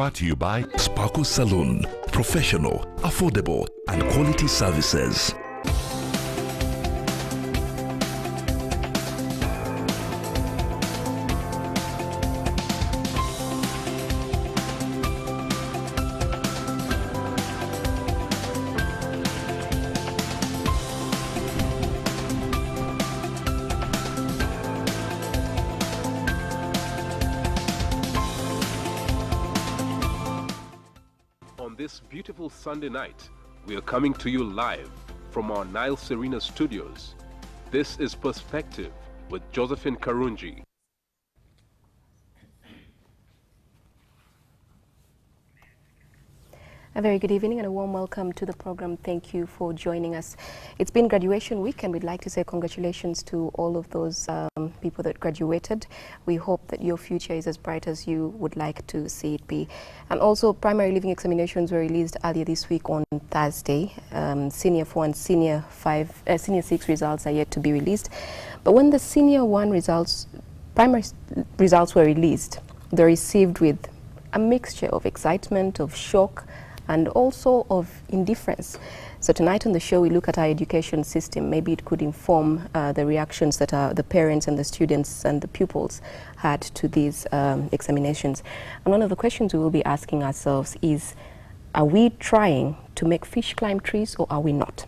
brought to you by Sparkle Saloon. Professional, affordable, and quality services. On this beautiful Sunday night, we are coming to you live from our Nile Serena studios. This is Perspective with Josephine Karunji. A very good evening and a warm welcome to the program. Thank you for joining us. It's been graduation week and we'd like to say congratulations to all of those people that graduated. We hope that your future is as bright as you would like to see it be. And also primary leaving examinations were released earlier this week on Thursday. Senior 4 and Senior 6 results are yet to be released. But when the Senior 1 results, primary results were released, they're received with a mixture of excitement, of shock, and also of indifference. So tonight on the show we look at our education system. Maybe it could inform the reactions that the parents and the students and the pupils had to these examinations. And one of the questions we will be asking ourselves is, are we trying to make fish climb trees or are we not?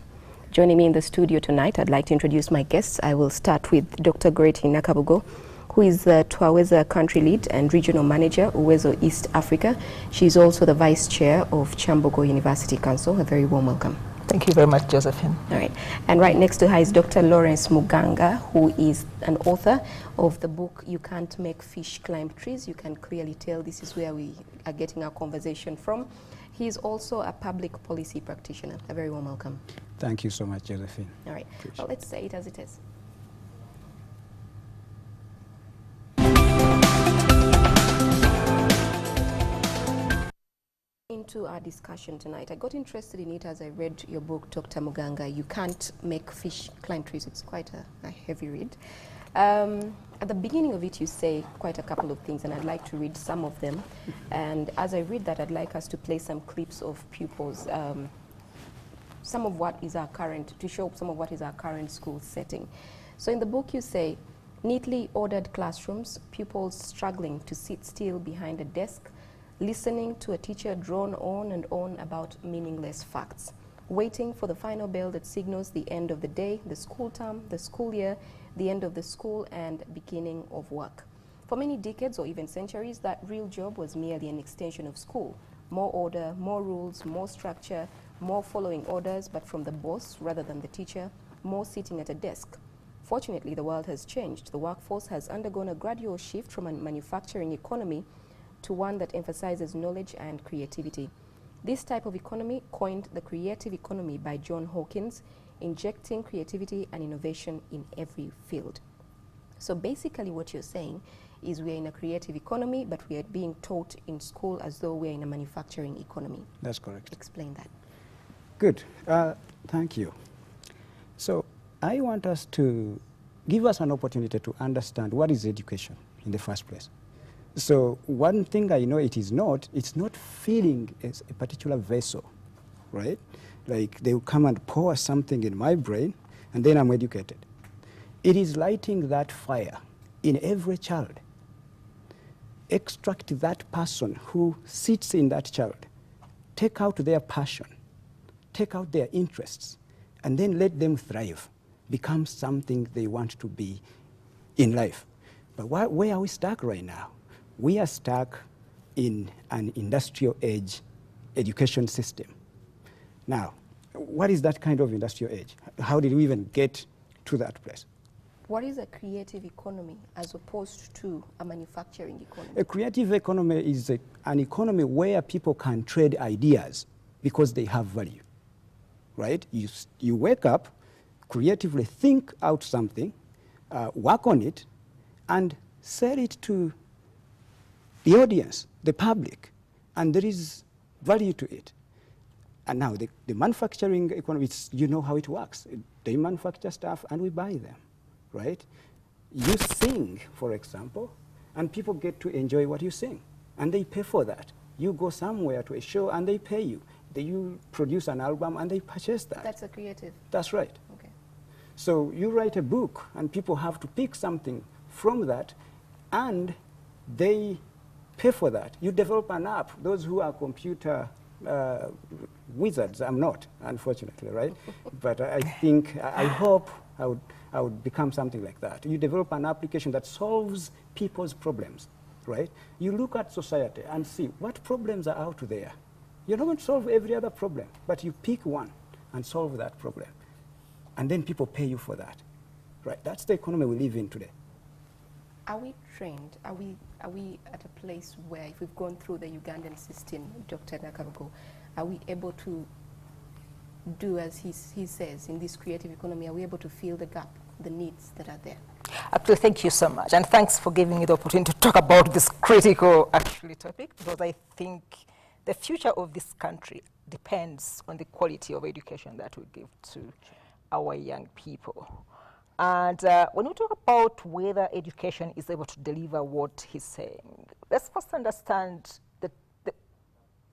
Joining me in the studio tonight, I'd like to introduce my guests. I will start with Dr. Goreti Nakabugo, who is the Twaweza Country Lead and Regional Manager, Uwezo East Africa. She's also the Vice Chair of Chambogo University Council. A very warm welcome. Thank you very much, Josephine. All right. And right next to her is Dr. Lawrence Muganga, who is an author of the book, You Can't Make Fish Climb Trees. You can clearly tell this is where we are getting our conversation from. He is also a public policy practitioner. A very warm welcome. Thank you so much, Josephine. All right. Well, let's say it as it is. Into our discussion tonight, I got interested in it as I read your book, Dr. Muganga, You Can't Make Fish Climb Trees. It's quite a heavy read. At the beginning of it, you say quite a couple of things, and I'd like to read some of them. And as I read that, I'd like us to play some clips of pupils, some of what is our current, to show some of what is our current school setting. So in the book, you say, neatly ordered classrooms, pupils struggling to sit still behind a desk, listening to a teacher drone on and on about meaningless facts, waiting for the final bell that signals the end of the day, the school term, the school year, the end of the school and beginning of work. For many decades or even centuries, that real job was merely an extension of school. More order, more rules, more structure, more following orders, but from the boss rather than the teacher, more sitting at a desk. Fortunately, the world has changed. The workforce has undergone a gradual shift from a manufacturing economy to one that emphasizes knowledge and creativity. This type of economy, coined the creative economy by John Hawkins, injecting creativity and innovation in every field. So basically what you're saying is we're in a creative economy, but we are being taught in school as though we're in a manufacturing economy. That's correct. Explain that. Good. Thank you. So I want us to give us an opportunity to understand what is education in the first place. So one thing I know it's not filling a particular vessel, right? Like they will come and pour something in my brain and then I'm educated. It is lighting that fire in every child. Extract that person who sits in that child. Take out their passion, take out their interests, and then let them thrive, become something they want to be in life. But where are we stuck right now? We are stuck in an industrial age education system. Now, what is that kind of industrial age? How did we even get to that place? What is a creative economy as opposed to a manufacturing economy? A creative economy is an economy where people can trade ideas because they have value, right? You wake up, creatively think out something, work on it, and sell it to the audience, the public, and there is value to it. And now the manufacturing economy, you know how it works. They manufacture stuff and we buy them, right? You sing, for example, and people get to enjoy what you sing, and they pay for that. You go somewhere to a show and they pay you. You produce an album and they purchase that. That's a creative. That's right. Okay. So you write a book and people have to pick something from that and they pay for that. You develop an app. Those who are computer wizards, I'm not, unfortunately, right? But I think, I hope I would become something like that. You develop an application that solves people's problems, right? You look at society and see what problems are out there. You're not going to solve every other problem, but you pick one and solve that problem. And then people pay you for that, right? That's the economy we live in today. Are we trained? Are we at a place where, if we've gone through the Ugandan system, Dr. Nakarugo, are we able to do as he says in this creative economy? Are we able to fill the gap, the needs that are there? Actually, thank you so much, and thanks for giving me the opportunity to talk about this critical topic, because I think the future of this country depends on the quality of education that we give to our young people. And when we talk about whether education is able to deliver what he's saying, let's first understand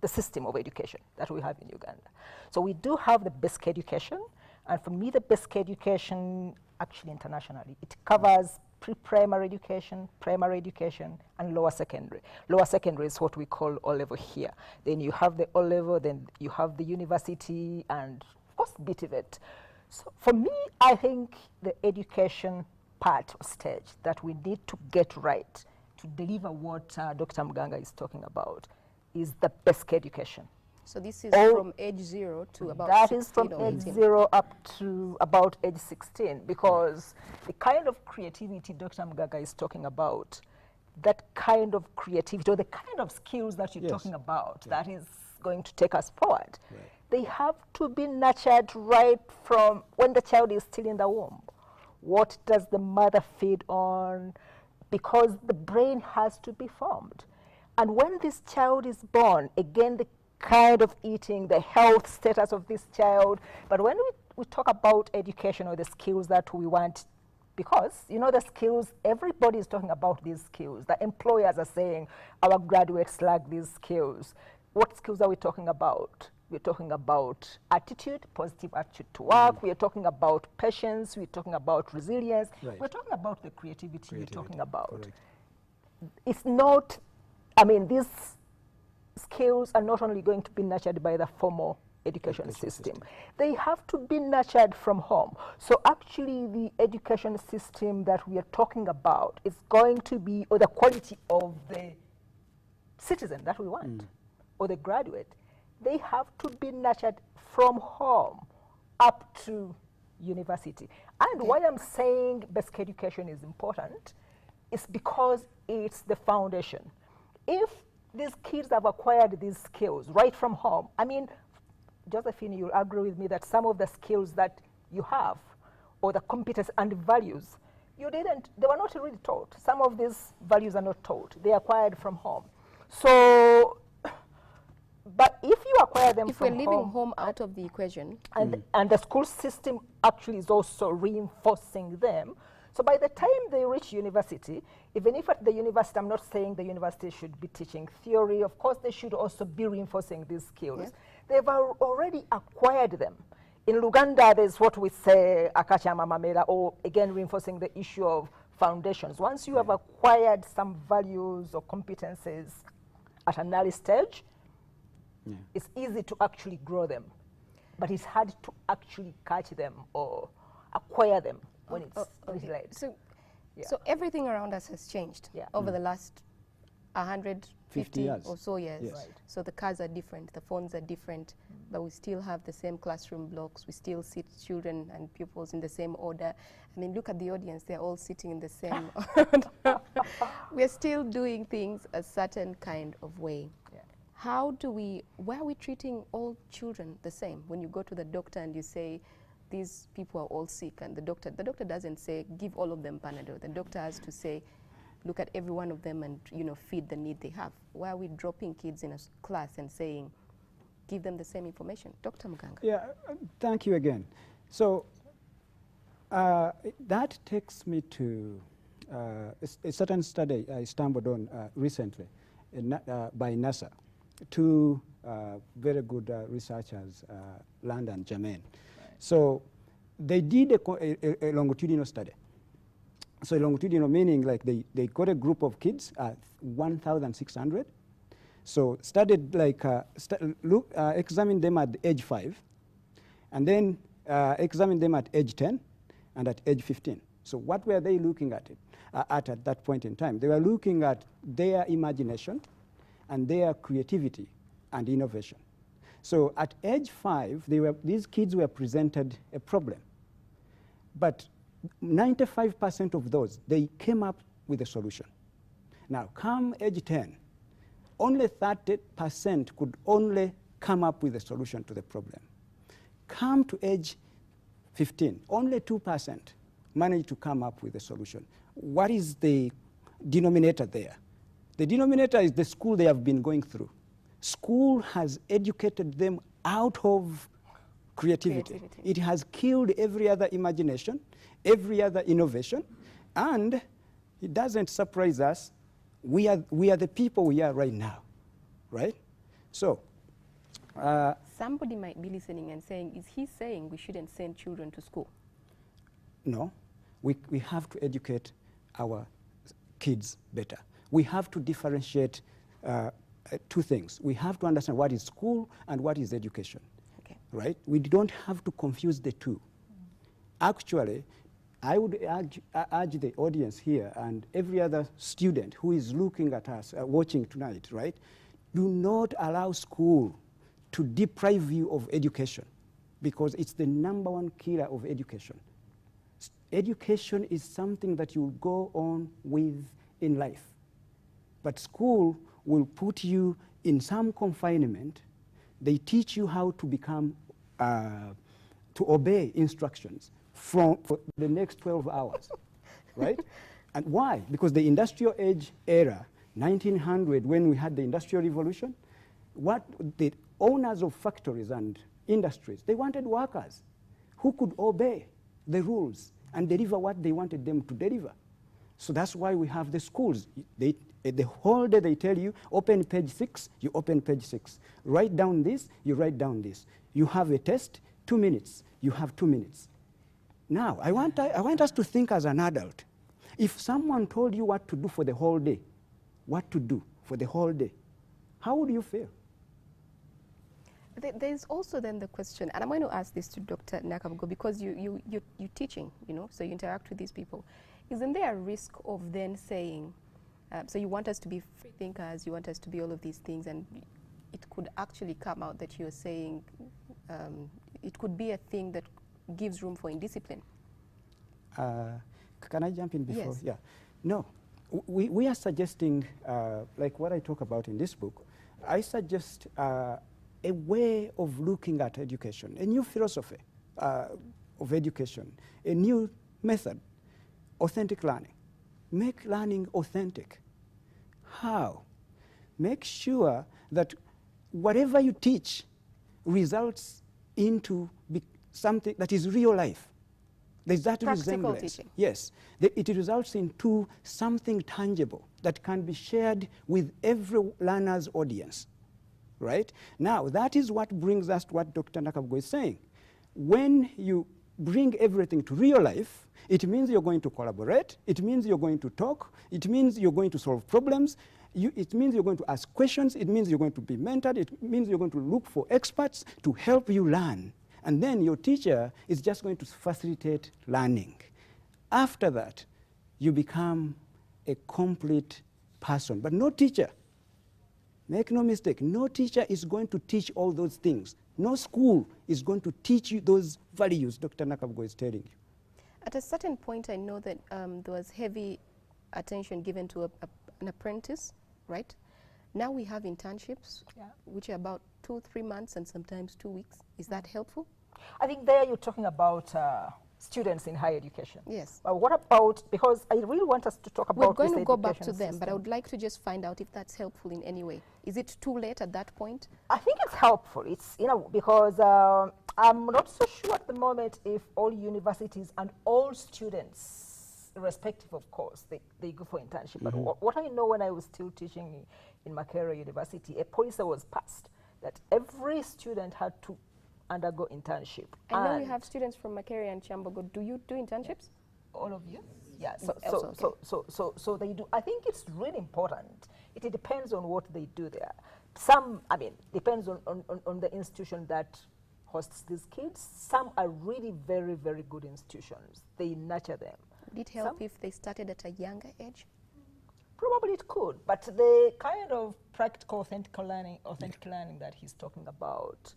the system of education that we have in Uganda. So we do have the basic education, and for me the basic education actually internationally, it covers pre-primary education, primary education, and lower secondary. Lower secondary is what we call O-level here. Then you have the O-level, then you have the university, and of course BTVET. So for me, I think the education part or stage that we need to get right to deliver what Dr. Muganga is talking about is the basic education. So this is from age 0 to about 16 That is from or age 18. 0 up to about age 16, because the kind of creativity Dr. Muganga is talking about, that kind of creativity or the kind of skills that you're talking about, that is going to take us forward. Right. They have to be nurtured right from when the child is still in the womb. What does the mother feed on? Because the brain has to be formed. And when this child is born, again, the kind of eating, the health status of this child. But when we talk about education or the skills that we want, because, you know, the skills, everybody is talking about these skills. The employers are saying, our graduates lack these skills. What skills are we talking about? We're talking about attitude, positive attitude to work. We are talking about patience. We're talking about resilience. Right. We're talking about the creativity you're talking about. Correct. It's not, I mean, these skills are not only going to be nurtured by the formal education system. They have to be nurtured from home. So actually the education system that we are talking about is going to be, or the quality of the citizen that we want, or the graduate, they have to be nurtured from home up to university. And why I'm saying basic education is important is because it's the foundation. If these kids have acquired these skills right from home, I mean, Josephine, you'll agree with me that some of the skills that you have, or the competence and values, they were not really taught. Some of these values are not taught. They acquired from home. So, but if you acquire them from home. If we're leaving home out of the equation. And the school system actually is also reinforcing them. So by the time they reach university, even if at the university, I'm not saying the university should be teaching theory, of course they should also be reinforcing these skills. Yeah. They've already acquired them. In Uganda, there's what we say, akacha mamamela, or again reinforcing the issue of foundations. Once you have acquired some values or competences at an early stage, it's easy to actually grow them. But it's hard to actually catch them or acquire them when it's late. So everything around us has changed over the last 150 years or so years. Yes. Right. So the cars are different, the phones are different, but we still have the same classroom blocks. We still sit children and pupils in the same order. I mean, look at the audience, they're all sitting in the same order. We're still doing things a certain kind of way. Why are we treating all children the same? When you go to the doctor and you say, these people are all sick, and the doctor doesn't say, give all of them Panadol. The doctor has to say, look at every one of them and, you know, feed the need they have. Why are we dropping kids in a class and saying, give them the same information? Dr. Muganga. Yeah, thank you again. So that takes me to a certain study I stumbled on recently by NASA. two very good researchers, Land and Germain. So they did a longitudinal study. So longitudinal meaning like they got a group of kids, 1,600. So studied like, examined them at age 5, and then examined them at age 10 and at age 15. So what were they looking at at that point in time? They were looking at their imagination and their creativity and innovation. So at age 5, these kids were presented a problem. But 95% of those, they came up with a solution. Now, come age 10, only 30% could only come up with a solution to the problem. Come to age 15, only 2% managed to come up with a solution. What is the denominator there? The denominator is the school they have been going through. School has educated them out of creativity. It has killed every other imagination, every other innovation, and it doesn't surprise us. We are the people we are right now, right? So, somebody might be listening and saying, is he saying we shouldn't send children to school? No, we have to educate our kids better. We have to differentiate two things. We have to understand what is school and what is education, right? We don't have to confuse the two. Actually, I would urge the audience here and every other student who is looking at us, watching tonight, right? Do not allow school to deprive you of education, because it's the #1 killer of education. Education is something that you go on with in life. But school will put you in some confinement. They teach you how to become, to obey instructions for the next 12 hours, right? And why? Because the industrial age era, 1900, when we had the Industrial Revolution, what the owners of factories and industries, they wanted workers who could obey the rules and deliver what they wanted them to deliver. So that's why we have the schools. The whole day they tell you, open page 6, you open page 6. Write down this, you write down this. You have a test, 2 minutes, you have 2 minutes. Now, I want us to think as an adult. If someone told you what to do for the whole day, what to do for the whole day, how would you feel? There's also then the question, and I'm going to ask this to Dr. Nakabgo, because you're teaching, you know, so you interact with these people. Isn't there a risk of then saying, so you want us to be free thinkers, you want us to be all of these things, and it could actually come out that you're saying it could be a thing that gives room for indiscipline? Can I jump in before? Yes. Yeah. No, we are suggesting, like what I talk about in this book, I suggest a way of looking at education, a new philosophy of education, a new method, authentic learning. Make learning authentic. How? Make sure that whatever you teach results into something that is real life. There's that Practical resemblance. teaching. Yes. It results into something tangible that can be shared with every learner's audience. Right? Now, that is what brings us to what Dr. Nakabgo is saying. When you bring everything to real life, it means you're going to collaborate, it means you're going to talk, it means you're going to solve problems, it means you're going to ask questions, it means you're going to be mentored, it means you're going to look for experts to help you learn. And then your teacher is just going to facilitate learning. After that, you become a complete person, but no teacher. Make no mistake, no teacher is going to teach all those things. No school is going to teach you those values Dr. Nakabgo is telling you. At a certain point, I know that there was heavy attention given to an apprentice, right? Now we have internships, which are about 2-3 months and sometimes 2 weeks. Is that helpful? I think there you're talking about students in higher education. Yes. But what about, because I really want us to talk about We're going this to go back to education them, but I system. would like to just find out if that's helpful in any way. Is it too late at that point? I think it's helpful. It's, you know, because I'm not so sure at the moment if all universities and all students, irrespective of course, they go for internship. But what I know when I was still teaching in Makerere University, a policy was passed that every student had to undergo internship. I know you have students from Makerere and Chambogo. Do you do internships? All of you? Yeah, So they do. I think it's really important. It depends on what they do there. Some, I mean, depends on the institution that hosts these kids. Some are really very, very good institutions. They nurture them. Would it help if they started at a younger age? Probably it could, but the kind of practical authentic learning that he's talking about,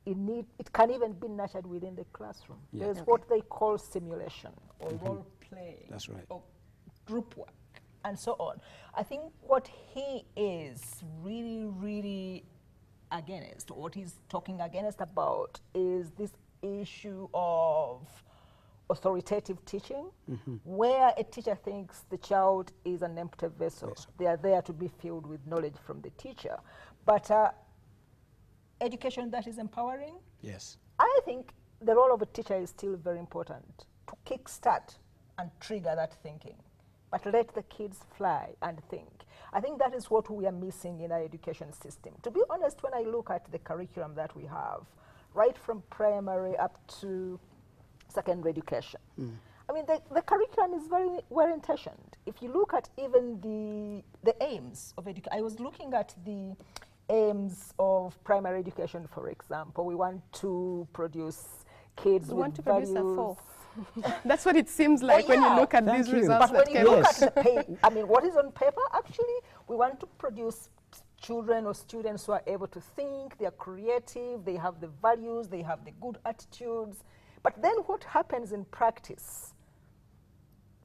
it can even be nurtured within the classroom. Yeah. There's what they call simulation or role play. That's right. Or group work and so on. I think what he is really, really against, what he's talking against about, is this issue of authoritative teaching, where a teacher thinks the child is an empty vessel. Yes. They are there to be filled with knowledge from the teacher. But education that is empowering, Yes. I think the role of a teacher is still very important to kickstart and trigger that thinking. But let the kids fly and think. I think that is what we are missing in our education system. To be honest, when I look at the curriculum that we have, right from primary up to secondary education, I mean, the curriculum is very well intentioned. If you look at even the aims of education, I was looking at the aims of primary education, for example. We want to produce kids with want to values. produce a 4. That's what it seems like when you look at Thank these you. results. But that when you came look out. at the paper, I mean, what is on paper, actually, we want to produce children or students who are able to think, they are creative, they have the values, they have the good attitudes. But then what happens in practice?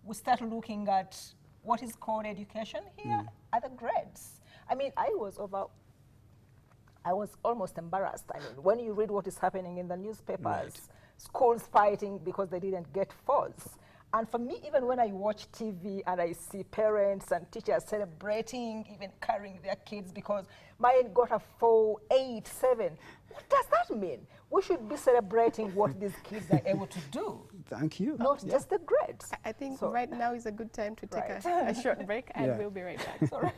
We start looking at what is called education here, are the grades. I mean, I was almost embarrassed. I mean, when you read what is happening in the newspapers, schools fighting because they didn't get 4s. And for me, even when I watch TV and I see parents and teachers celebrating, even carrying their kids because mine got a 4, 8, 7. What does that mean? We should be celebrating what these kids are able to do, Thank you. not just the grades. I think So- right now is a good time to take Right. a short break, and Yeah. we'll be right back. Sorry.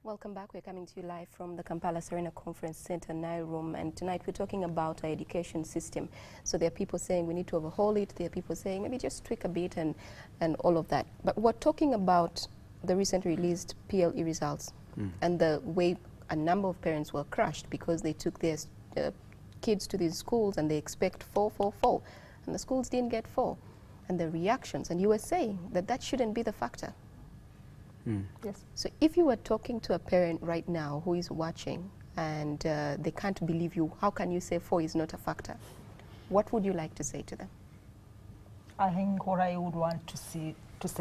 Welcome back. We're coming to you live from the Kampala Serena Conference Center, Nile Room, and tonight we're talking about our education system. So there are people saying we need to overhaul it. There are people saying maybe just tweak a bit and all of that. But we're talking about the recently released PLE results and the way a number of parents were crushed because they took their kids to these schools and they expect 4, 4, 4, and the schools didn't get 4. And the reactions, and you were saying that that shouldn't be the factor. Yes. So if you were talking to a parent right now who is watching and they can't believe you, how can you say 4 is not a factor? What would you like to say to them? I think what I would want to say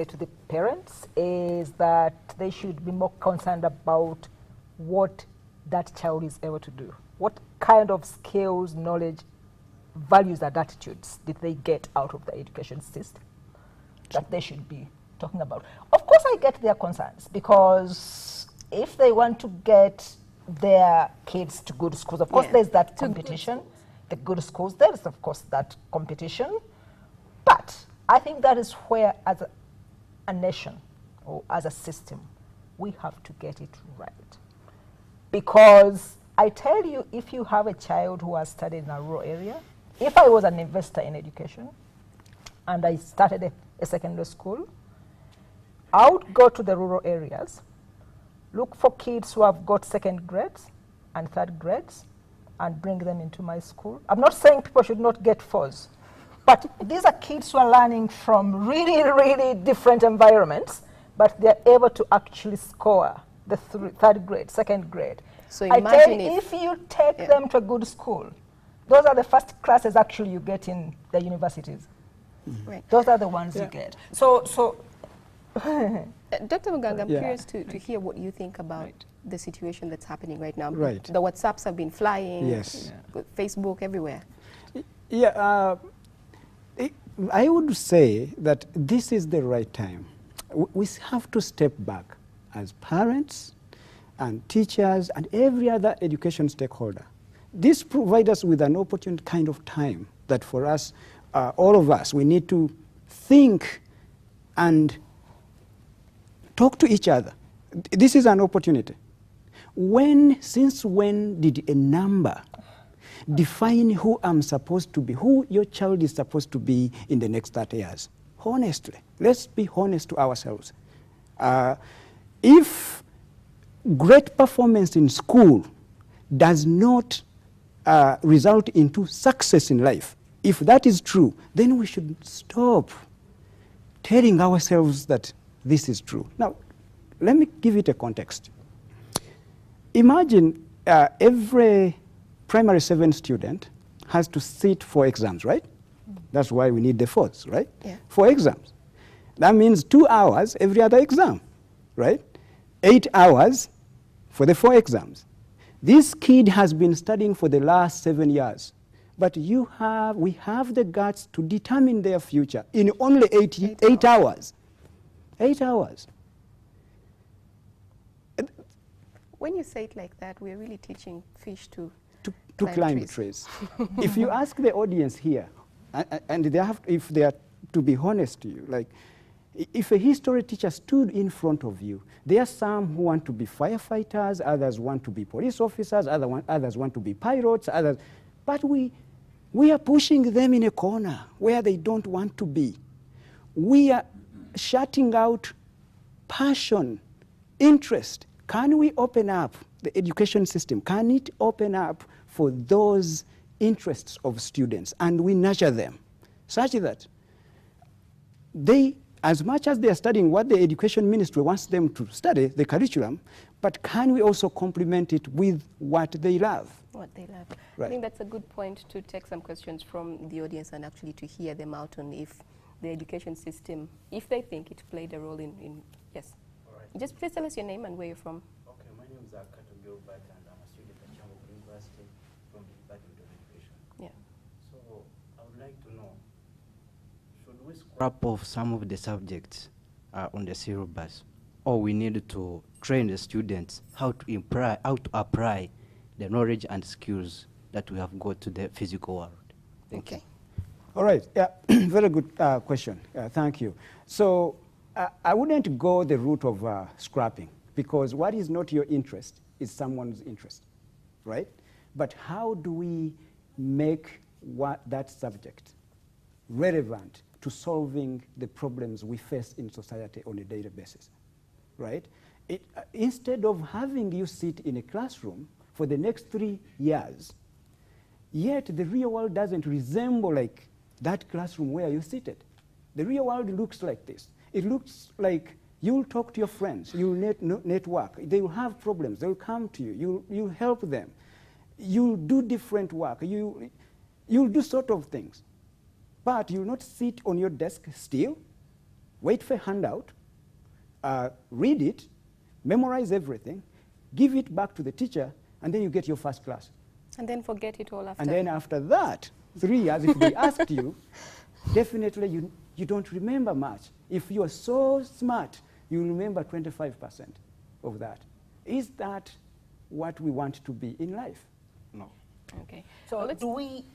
to the parents is that they should be more concerned about what that child is able to do. What kind of skills, knowledge, values and attitudes did they get out of the education system that they should be talking about? Of course, I get their concerns, because if they want to get their kids to good schools, of course, there's that competition. The good schools, there is, of course, that competition. But I think that is where, as a nation or as a system, we have to get it right. Because I tell you, if you have a child who has studied in a rural area, if I was an investor in education and I started a secondary school, I would go to the rural areas, look for kids who have got 2nd grades and 3rd grades, and bring them into my school. I'm not saying people should not get 4s, but these are kids who are learning from really, really different environments, but they're able to actually score the 3rd grade, 2nd grade. So I tell imagine you, if you take them to a good school, those are the first classes actually you get in the universities. Right. Those are the ones you get. So Dr. Muganga, I'm Yeah. curious to hear what you think about the situation that's happening right now. Right. The WhatsApps have been flying, Yes. with Facebook, everywhere. Yeah, I would say that this is the right time. we have to step back as parents and teachers and every other education stakeholder. This provides us with an opportune kind of time that for us, all of us, we need to think and talk to each other. This is an opportunity. Since when did a number define who I'm supposed to be, who your child is supposed to be in the next 30 years? Honestly, let's be honest to ourselves. If great performance in school does not result into success in life, if that is true, then we should stop telling ourselves that this is true. Now, let me give it a context. Imagine every primary 7 student has to sit for exams, right? That's why we need the fourths, right? Yeah. 4 exams. That means 2 hours every other exam, right? 8 hours for the 4 exams. This kid has been studying for the last 7 years, but we have the guts to determine their future in only 8 hours. 8 hours. When you say it like that, we're really teaching fish to climb trees. If you ask the audience here, and if they are to be honest to you, like if a history teacher stood in front of you, there are some who want to be firefighters, others want to be police officers, others want to be pilots, but we are pushing them in a corner where they don't want to be. We are shutting out passion, interest. Can we open up the education system? Can it open up for those interests of students, and we nurture them such that they, as much as they are studying what the education ministry wants them to study, the curriculum, but can we also complement it with what they love? What they love. Right. I think that's a good point to take some questions from the audience and actually to hear them out on if the education system, if they think it played a role in yes. All right. Just please tell us your name and where you're from. Okay, my name is Akato Gilbert and I'm a student at Chamber University from the Department of Education. Yeah. So I would like to know, should we scrap off some of the subjects on the syllabus, or we need to train the students how to apply the knowledge and skills that we have got to the physical world? Thank you. All right, yeah, very good question. Thank you. So I wouldn't go the route of scrapping, because what is not your interest is someone's interest, right? But how do we make that subject relevant to solving the problems we face in society on a daily basis, right? Instead of having you sit in a classroom for the next 3 years, yet the real world doesn't resemble like that classroom where you seated. The real world looks like this. It looks like you'll talk to your friends, you'll network, they will have problems, they'll come to you, you'll help them, you'll do different work, you'll do sort of things. But you'll not sit on your desk still, wait for a handout, read it, memorize everything, give it back to the teacher, and then you get your first class. And then forget it all after. And then after that, 3 years, if they asked you, definitely you don't remember much. If you are so smart, you remember 25% of that. Is that what we want to be in life? No. Okay. So Well, do we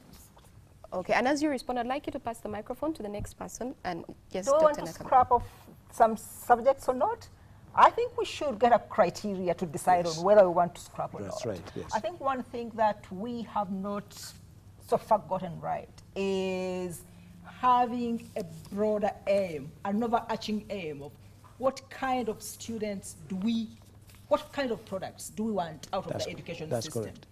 Okay, and as you respond, I'd like you to pass the microphone to the next person. And yes, do we want Dr. to Nakama. scrap off some subjects or not? I think we should get a criteria to decide on whether we want to scrap or That's not. right, yes. I think one thing that we have not so far gotten right is having a broader aim, an overarching aim of what kind of students what kind of products do we want out of the education system? Correct.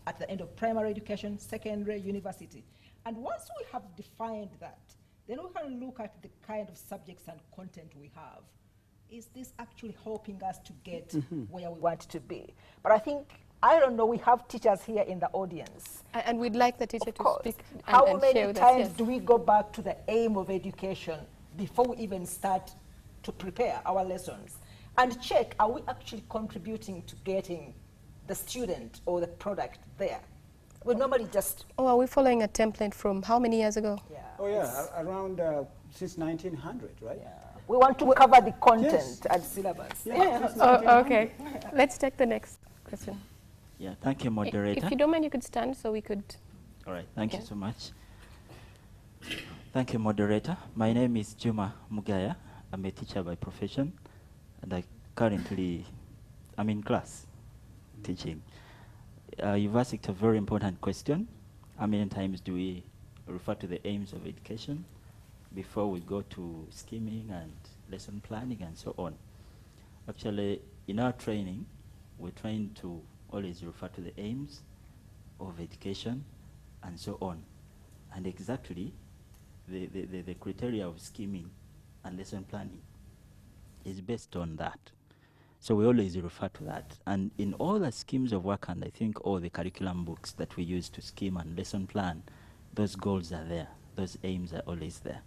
At the end of primary education, secondary, university. And once we have defined that, then we can look at the kind of subjects and content we have. Is this actually helping us to get where we want to be? But I think, I don't know, we have teachers here in the audience. And we'd like the teacher Of to course. speak How and many share with us. times Yes. do we go back to the aim of education before we even start to prepare our lessons? And check, are we actually contributing to getting the student or the product there? We normally just... Oh, are we following a template from how many years ago? Yeah. Oh yeah, around since 1900, right? Yeah. We want to cover the content Yes. and syllabus. Yes. Oh, okay. Let's take the next question. Yeah, thank you, moderator. If you don't mind, you could stand so we could. All right, thank you Yeah. so much. Thank you, moderator. My name is Juma Mugaya. I'm a teacher by profession, and I'm in class teaching. You've asked a very important question. How many times do we refer to the aims of education before we go to scheming and lesson planning and so on? Actually, in our training, we're trying to always refer to the aims of education and so on. And exactly, the criteria of scheming and lesson planning is based on that. So we always refer to that. And in all the schemes of work, and I think all the curriculum books that we use to scheme and lesson plan, those goals are there. Those aims are always there.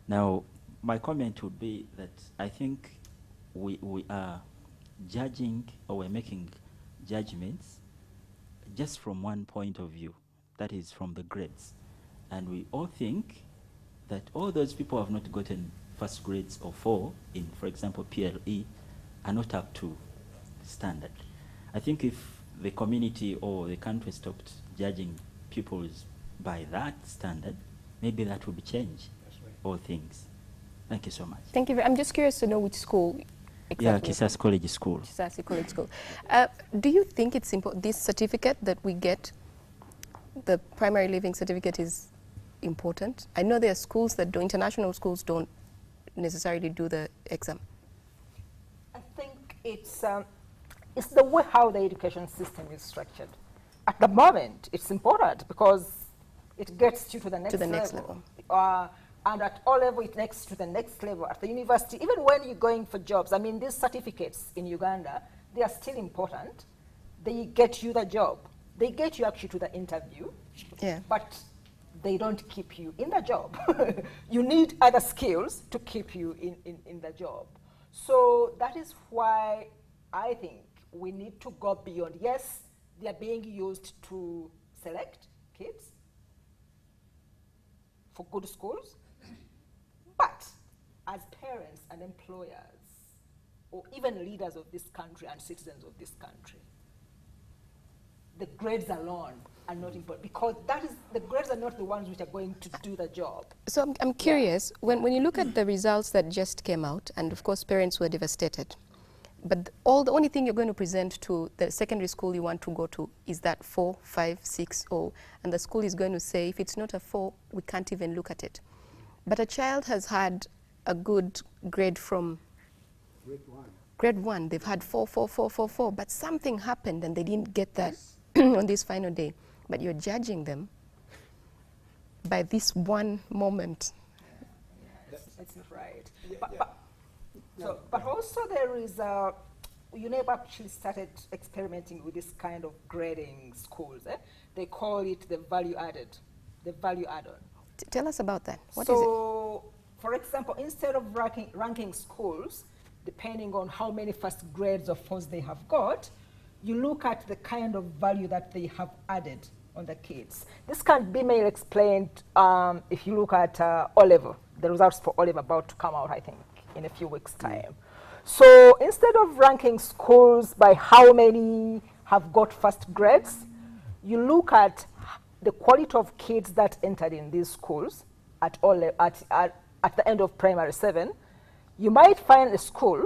Now, my comment would be that I think we are judging, or we're making judgments just from one point of view, that is from the grades. And we all think that all those people who have not gotten first grades or 4 in, for example, PLE, are not up to standard. I think if the community or the country stopped judging pupils by that standard, maybe that would change all things. Thank you so much. Thank you. I'm just curious to know which school exactly. Yeah, Kisas College School. Kisasi College School. Do you think it's important, this certificate that we get, the primary living certificate, is important? I know there are schools that do, international schools don't necessarily do the exam. I think it's the way how the education system is structured. At the moment, it's important because it gets you to the next level. And at all level, it takes to the next level. At the university, even when you're going for jobs, I mean, these certificates in Uganda, they are still important. They get you the job. They get you actually to the interview, but they don't keep you in the job. You need other skills to keep you in the job. So that is why I think we need to go beyond. Yes, they are being used to select kids for good schools, but as parents and employers, or even leaders of this country and citizens of this country, the grades alone are not important, because the grades are not the ones which are going to do the job. So I'm curious, when you look at the results that just came out, and of course parents were devastated, but the only thing you're going to present to the secondary school you want to go to is that 4, 5, 6, 0, and the school is going to say, if it's not a 4, we can't even look at it. But a child has had a good grade from grade 1. They've had 4, 4, 4, 4, 4, but something happened and they didn't get that on this final day. But you're judging them by this one moment. That's not right. But also there is, UNEP actually started experimenting with this kind of grading schools. They call it the value added, the value add-on. Tell us about that. What is it? So, for example, instead of ranking schools, depending on how many first grades or 4s they have got, you look at the kind of value that they have added on the kids. This can be more explained if you look at O-level. The results for O-level about to come out, I think, in a few weeks' time. So instead of ranking schools by how many have got first grades, you look at the quality of kids that entered in these schools at the end of primary 7. You might find a school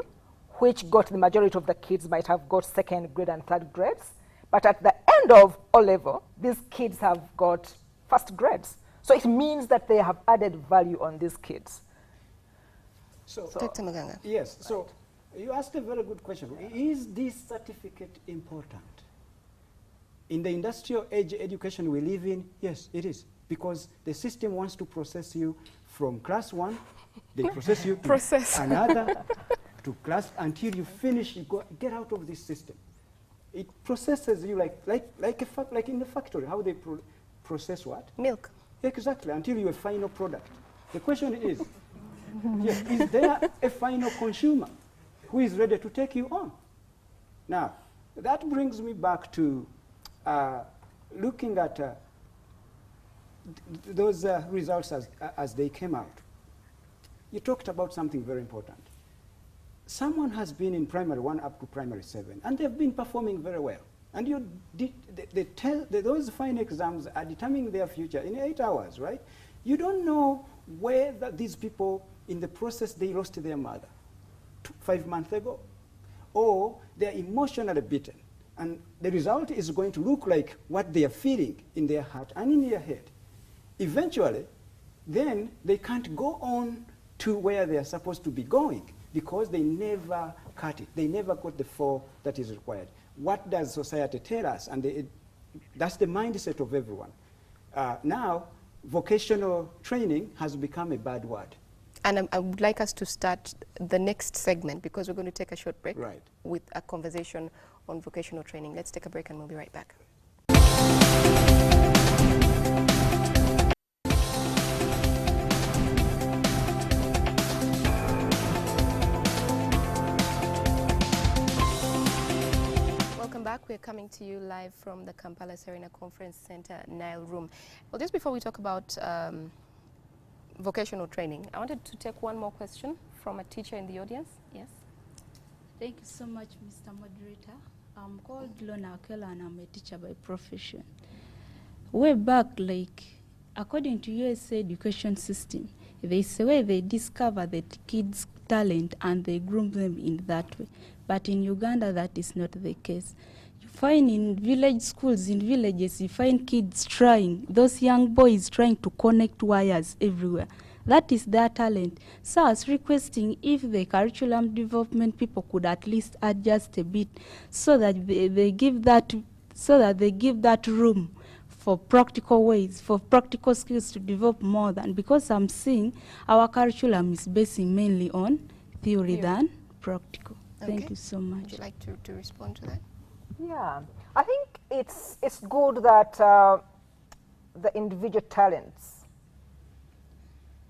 which got the majority of the kids might have got 2nd grade and 3rd grades, but at the end of O-level, these kids have got first grades. So it means that they have added value on these kids. So Dr. Muganga. Yes, so you asked a very good question. Is this certificate important? In the industrial age education we live in, yes, it is. Because the system wants to process you from class 1, they process you to another, to class, until you finish, you get out of this system. It processes you like in the factory, how they process what? Milk. Exactly, until you're a final product. The question is, yes, is there a final consumer who is ready to take you on? Now, that brings me back to looking at those results as they came out. you talked about something very important. Someone has been in primary 1 up to primary 7, and they've been performing very well. And you those final exams are determining their future in 8 hours, right? You don't know where these people, in the process, they lost their mother 5 months ago, or they're emotionally beaten. And the result is going to look like what they are feeling in their heart and in their head. Eventually, then they can't go on to where they are supposed to be going because they never cut it. They never got the fall that is required. What does society tell us? And that's the mindset of everyone. Now, vocational training has become a bad word. And I would like us to start the next segment because we're going to take a short break with a conversation on vocational training. Let's take a break and we'll be right back. Welcome back. We're coming to you live from the Kampala Serena Conference Center, Nile Room. Well, just before we talk about vocational training, I wanted to take one more question from a teacher in the audience. Yes? Thank you so much, Mr. Moderator. I'm called Lona Akela and I'm a teacher by profession. Way back, according to USA education system, there's a way they discover the kids' talent and they groom them in that way. But in Uganda, that is not the case. You find in village schools, in villages, you find kids trying, those young boys trying to connect wires everywhere. That is their talent. So I was requesting if the curriculum development people could at least adjust a bit so that they give that room for practical ways, for practical skills to develop more than, because I'm seeing our curriculum is basing mainly on theory than practical. Okay. Thank you so much. Would you like to respond to that? Yeah, I think it's good that the individual talents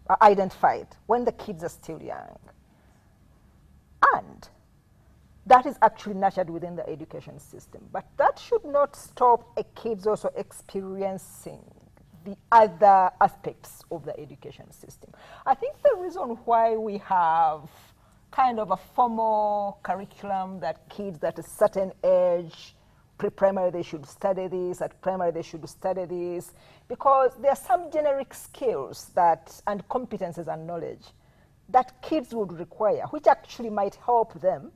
are identified when the kids are still young. And that is actually nurtured within the education system. But that should not stop a kid's also experiencing the other aspects of the education system. I think the reason why we have kind of a formal curriculum that kids at a certain age, pre-primary they should study this, at primary they should study this, because there are some generic skills and competences and knowledge that kids would require, which actually might help them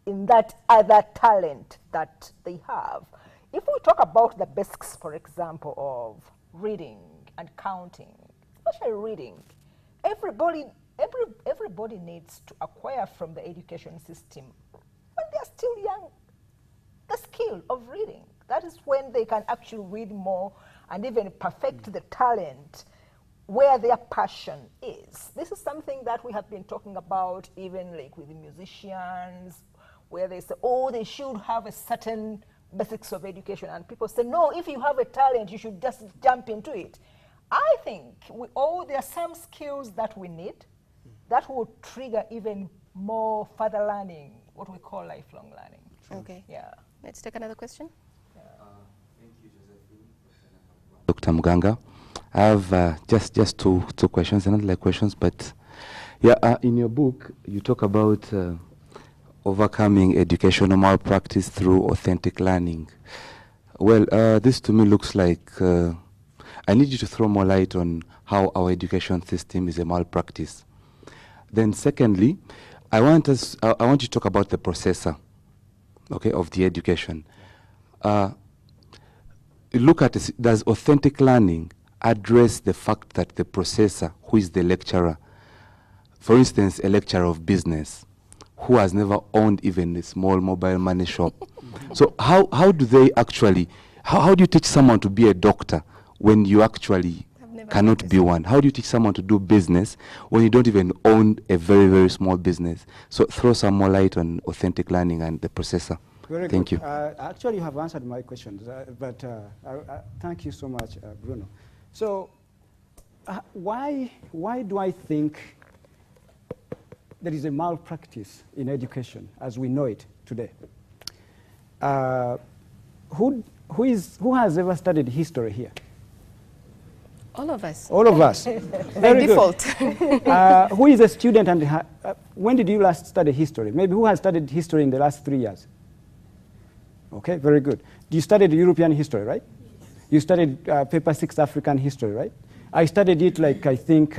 in that other talent that they have. If we talk about the basics, for example, of reading and counting, especially reading, everybody needs to acquire from the education system when they're still young the skill of reading. That is when they can actually read more and even perfect the talent where their passion is. This is something that we have been talking about even with the musicians, where they say, oh, they should have a certain basics of education, and people say, no, if you have a talent, you should just jump into it. I think there are some skills that we need that will trigger even more further learning, what we call lifelong learning. Okay. Yeah. Let's take another question. Thank you, Josephine. Dr. Muganga. I have just two questions, and not like questions, but yeah, in your book, you talk about overcoming educational malpractice through authentic learning. Well, this to me looks like I need you to throw more light on how our education system is a malpractice. Then secondly, I want you to talk about the processor, okay, of the education. Look at this, does authentic learning address the fact that the processor, who is the lecturer, for instance, a lecturer of business, who has never owned even a small mobile money shop. So how do they actually, how do you teach someone to be a doctor when you actually cannot be one? How do you teach someone to do business when you don't even own a very, very small business? So throw some more light on authentic learning and the processor. Very Thank good. you. Actually, you have answered my questions, but thank you so much, Bruno. So why do I think there is a malpractice in education as we know it today? Who has ever studied history here? All of us. All of us. By default. Who is a student and when did you last study history? Maybe who has studied history in the last 3 years? Okay, very good. You studied European history, right? You studied paper 6 African history, right? I studied it like, I think,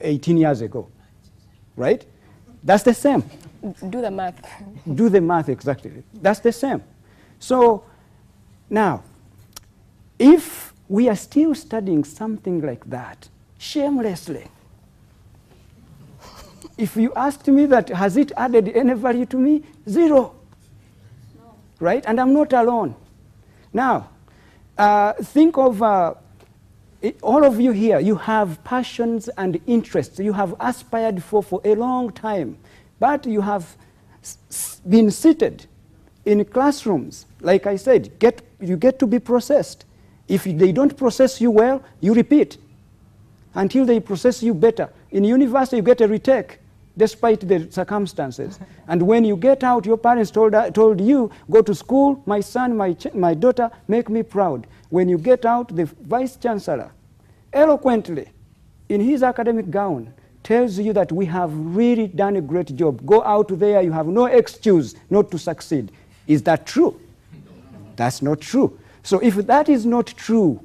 18 years ago, right? That's the same. Do the math. Do the math, exactly. That's the same. So now, if we are still studying something like that, shamelessly, if you asked me that, has it added any value to me? Zero. No. Right? And I'm not alone. Now, think of all of you here, you have passions and interests you have aspired for a long time, but you have been seated in classrooms. Like I said, you get to be processed. If they don't process you well, you repeat until they process you better. In university, you get a retake despite the circumstances. And when you get out, your parents told you, go to school, my son, my daughter, make me proud. When you get out, the vice chancellor, eloquently, in his academic gown, tells you that we have really done a great job. Go out there, you have no excuse not to succeed. Is that true? That's not true. So if that is not true,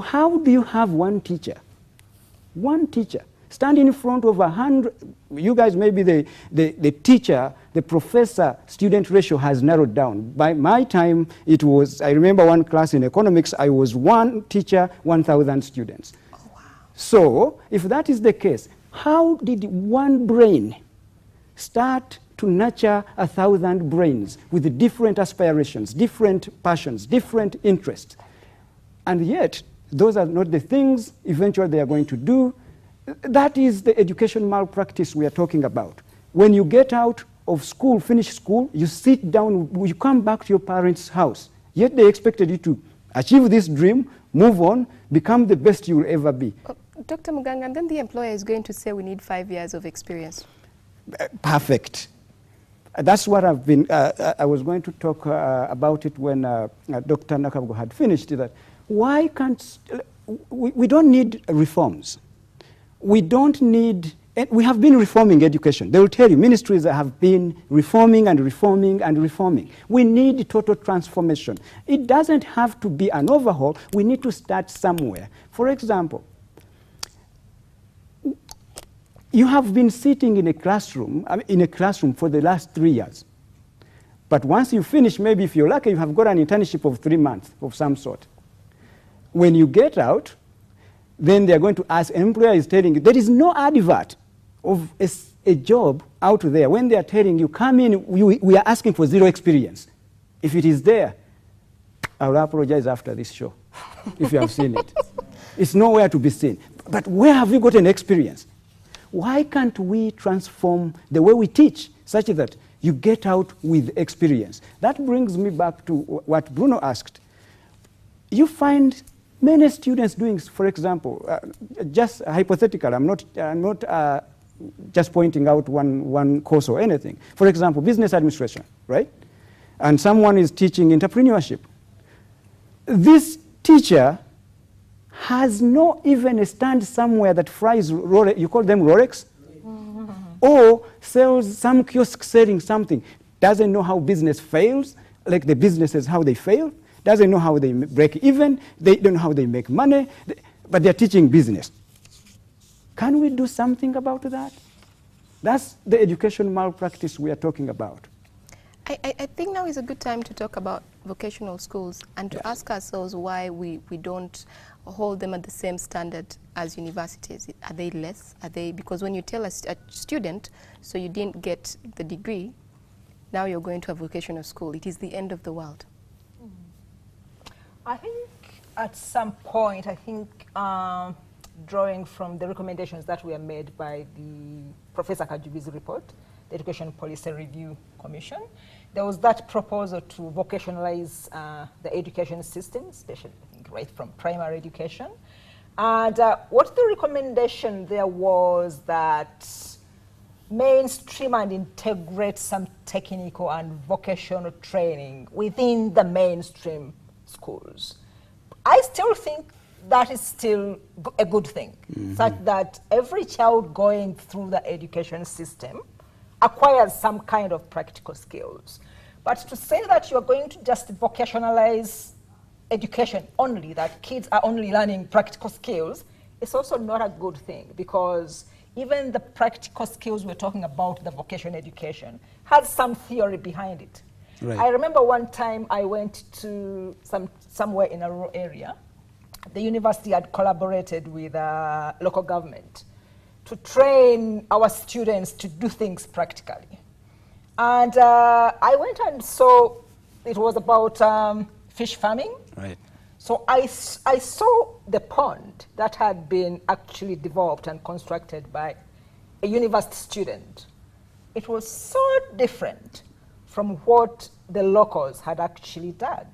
how do you have one teacher stand in front of 100, you guys, maybe the teacher, the professor-student ratio has narrowed down. By my time, it was, I remember one class in economics, I was one teacher, 1,000 students. Oh, wow. So, if that is the case, how did one brain start to nurture 1,000 brains with different aspirations, different passions, different interests? And yet, those are not the things eventually they are going to do. That is the education malpractice we are talking about. When you get out of school, finish school, you sit down, you come back to your parents' house. Yet they expected you to achieve this dream, move on, become the best you will ever be. Dr. Muganga, and then the employer is going to say we need 5 years of experience. Perfect. That's what I've been, I was going to talk about it when Dr. Nakabgo had finished, that why can't, we don't need reforms. We don't need, we have been reforming education. They will tell you, ministries have been reforming and reforming and reforming. We need total transformation. It doesn't have to be an overhaul. We need to start somewhere. For example, you have been sitting in a classroom, for the last 3 years. But once you finish, maybe if you're lucky, you have got an internship of 3 months of some sort. When you get out, then they're going to ask, an employer is telling you, there is no advert of a job out there. When they are telling you, come in, we are asking for 0 experience. If it is there, I will apologize after this show, if you have seen it. It's nowhere to be seen. But where have you got an experience? Why can't we transform the way we teach such that you get out with experience? That brings me back to what Bruno asked. You find many students doing, for example, just hypothetical, I'm not just pointing out one course or anything. For example, business administration, right? And someone is teaching entrepreneurship. This teacher has not even a stand somewhere that fries, you call them Rolex? Or sells some kiosk selling something. Doesn't know how business fails, like the businesses, how they fail. Doesn't know how they break even, they don't know how they make money, but they're teaching business. Can we do something about that? That's the education malpractice we are talking about. I think now is a good time to talk about vocational schools and to ask ourselves why we don't hold them at the same standard as universities. Are they less? Are they, because when you tell a student, so you didn't get the degree, now you're going to a vocational school, it is the end of the world. I think at some point, drawing from the recommendations that were made by the Professor Kajubi's report, the Education Policy Review Commission, there was that proposal to vocationalize the education system, especially I think, right from primary education. And what the recommendation there was that mainstream and integrate some technical and vocational training within the mainstream schools. I still think that is still a good thing, such that every child going through the education system acquires some kind of practical skills. But to say that you're going to just vocationalize education only, that kids are only learning practical skills, it's also not a good thing, because even the practical skills we're talking about, the vocational education, has some theory behind it. Right. I remember one time I went to somewhere in a rural area. The university had collaborated with local government to train our students to do things practically. And I went and saw, it was about fish farming. Right. So I saw the pond that had been actually developed and constructed by a university student. It was so different from what the locals had actually done,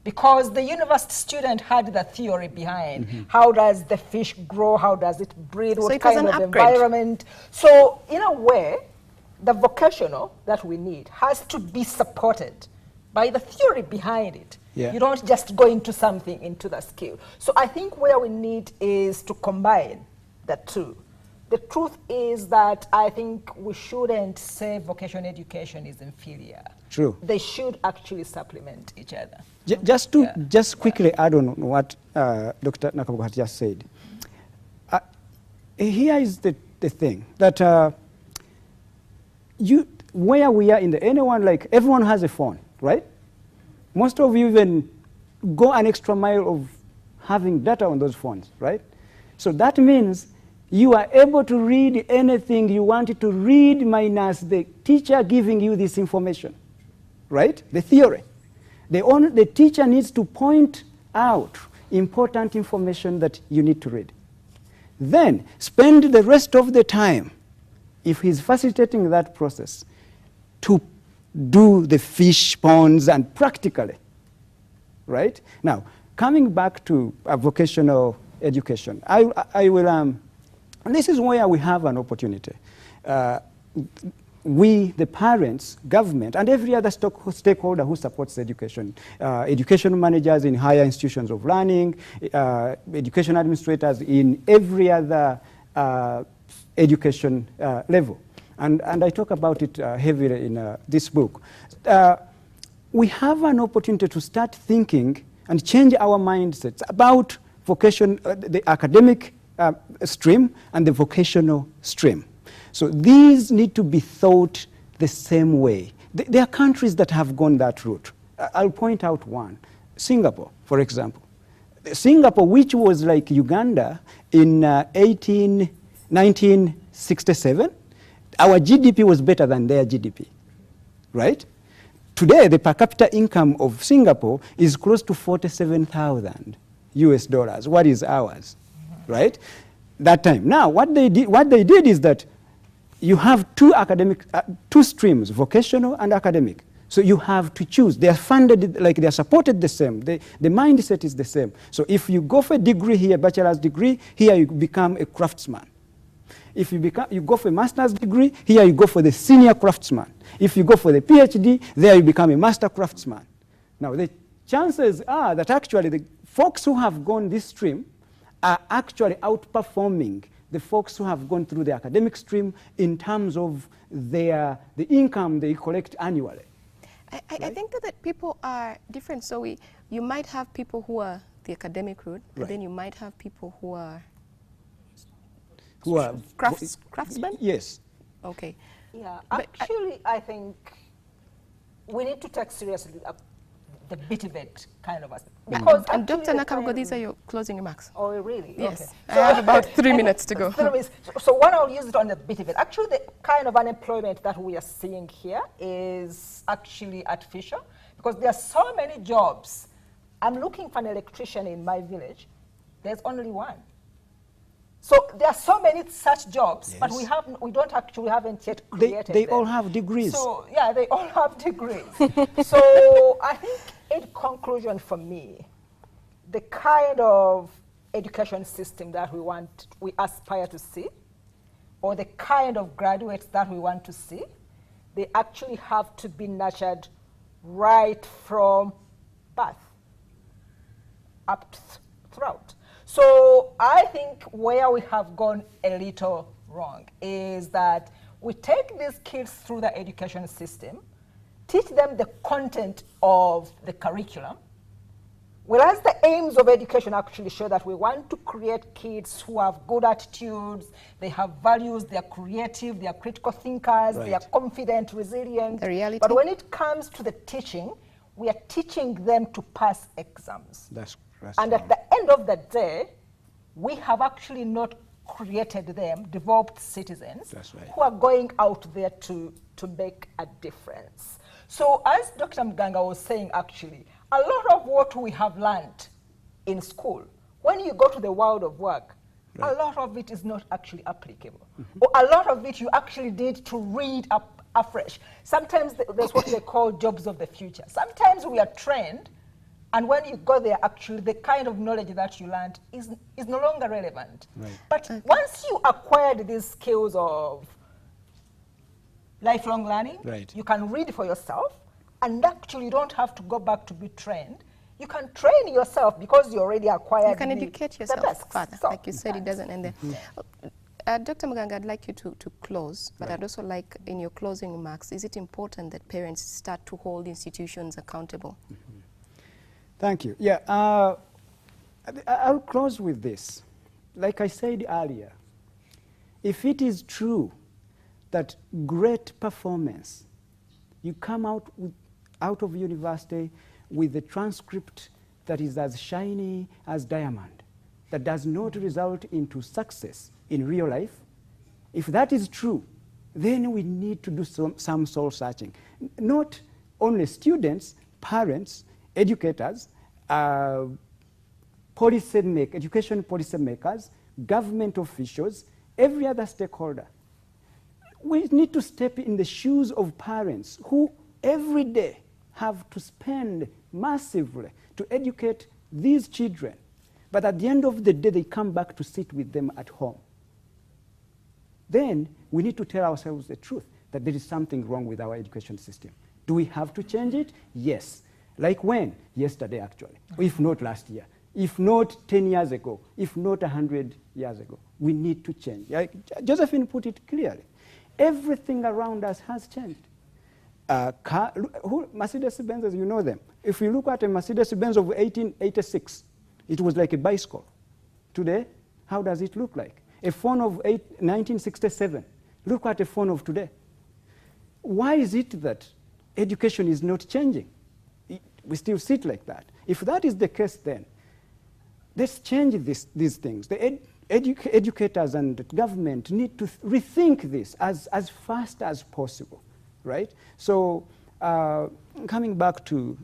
because the university student had the theory behind how does the fish grow, how does it breathe, So what it was kind an of upgrade. environment. So in a way, the vocational that we need has to be supported by the theory behind it. Yeah. You don't just go into something, into the skill. So I think where we need is to combine the two. The truth is that I think we shouldn't say vocational education is inferior. True. They should actually supplement each other. Just quickly add on what Dr. Nakabuga had just said. Here is the thing, that where we are in the, everyone has a phone, right? Most of you even go an extra mile of having data on those phones, right? So that means you are able to read anything you wanted to read minus the teacher giving you this information, right? The theory. The teacher needs to point out important information that you need to read. Then spend the rest of the time, if he's facilitating that process, to do the fish ponds and practically, right? Now, coming back to vocational education, I will, and this is where we have an opportunity. We, the parents, government, and every other stakeholder who supports education, education managers in higher institutions of learning, education administrators in every other education level. And I talk about it heavily in this book. We have an opportunity to start thinking and change our mindsets about vocation, the academic stream and the vocational stream. So these need to be thought the same way. There are countries that have gone that route. I'll point out one. Singapore, for example. Singapore, which was like Uganda in 1967, our GDP was better than their GDP, right? Today, the per capita income of Singapore is close to 47,000 US dollars. What is ours, right? That time. Now, what they did is that you have two streams, vocational and academic. So you have to choose. They are funded, like they are supported the same. The mindset is the same. So if you go for a degree here, bachelor's degree, here you become a craftsman. If you go for a master's degree, here you go for the senior craftsman. If you go for the PhD, there you become a master craftsman. Now the chances are that actually the folks who have gone this stream are actually outperforming the folks who have gone through the academic stream in terms of the income they collect annually. I think that people are different. So you might have people who are the academic route, and then you might have people who are craftsmen? Yes. Okay. Yeah, actually, I think we need to take seriously the bit of it kind of aspect. Because and Dr. Nakabuga, these are your closing remarks. Oh, really? Yes. Okay. I have about 3 minutes to go. 3 minutes. So one, I'll use it on the bit of it. Actually, the kind of unemployment that we are seeing here is actually artificial, because there are so many jobs. I'm looking for an electrician in my village. There's only one. So there are so many such jobs, yes, but we haven't yet created They them. all have degrees. So yeah, they all have degrees. So I think in conclusion for me, the kind of education system that we aspire to see, or the kind of graduates that we want to see, they actually have to be nurtured right from birth up throughout. So I think where we have gone a little wrong is that we take these kids through the education system, teach them the content of the curriculum, whereas the aims of education actually show that we want to create kids who have good attitudes, they have values, they are creative, they are critical thinkers, they are confident, resilient. The reality. But when it comes to the teaching, we are teaching them to pass exams. And at the end of the day, we have actually not created them, developed citizens who are going out there to make a difference. So as Dr. Muganga was saying, actually, a lot of what we have learned in school, when you go to the world of work, a lot of it is not actually applicable. Or a lot of it you actually need to read up afresh. Sometimes there's what they call jobs of the future. Sometimes we are trained, and when you go there, actually, the kind of knowledge that you learned is no longer relevant. But once you acquired these skills of lifelong learning, you can read for yourself, and actually you don't have to go back to be trained. You can train yourself because you already acquired. You can educate yourself further. So like you said, it doesn't end there. Dr. Muganga, I'd like you to close, but I'd also like, in your closing remarks, is it important that parents start to hold institutions accountable? Thank you. Yeah, I'll close with this. Like I said earlier, if it is true that great performance, you come out of university with a transcript that is as shiny as diamond, that does not result into success in real life, if that is true, then we need to do some soul searching. Not only students, parents, educators, education policy makers, government officials, every other stakeholder. We need to step in the shoes of parents who every day have to spend massively to educate these children. But at the end of the day, they come back to sit with them at home. Then we need to tell ourselves the truth, that there is something wrong with our education system. Do we have to change it? Yes. Like when? Yesterday, actually. If not last year. If not 10 years ago. If not 100 years ago. We need to change. Josephine put it clearly. Everything around us has changed. Mercedes-Benz, you know them. If you look at a Mercedes-Benz of 1886, it was like a bicycle. Today, how does it look like? A phone of 1967. Look at a phone of today. Why is it that education is not changing? We still sit like that. If that is the case, then let's change these things. The educators and the government need to rethink this as fast as possible, right? So coming back to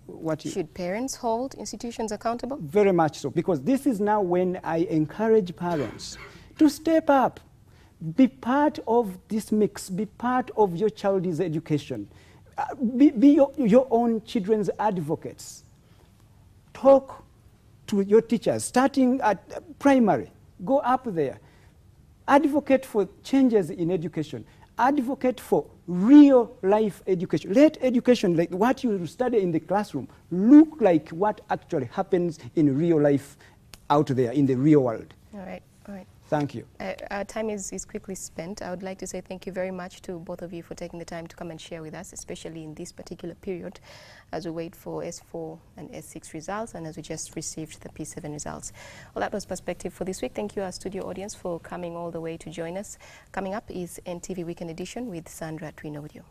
what you... Should parents hold institutions accountable? Very much so, because this is now when I encourage parents to step up, be part of this mix, be part of your child's education. Be your own children's advocates. Talk to your teachers, starting at primary. Go up there. Advocate for changes in education. Advocate for real life education. Let education, like what you study in the classroom, look like what actually happens in real life out there, in the real world. All right, all right. Thank you. Our time is quickly spent. I would like to say thank you very much to both of you for taking the time to come and share with us, especially in this particular period, as we wait for S4 and S6 results, and as we just received the P7 results. Well, that was Perspective for this week. Thank you, our studio audience, for coming all the way to join us. Coming up is NTV Weekend Edition with Sandra Twinodio.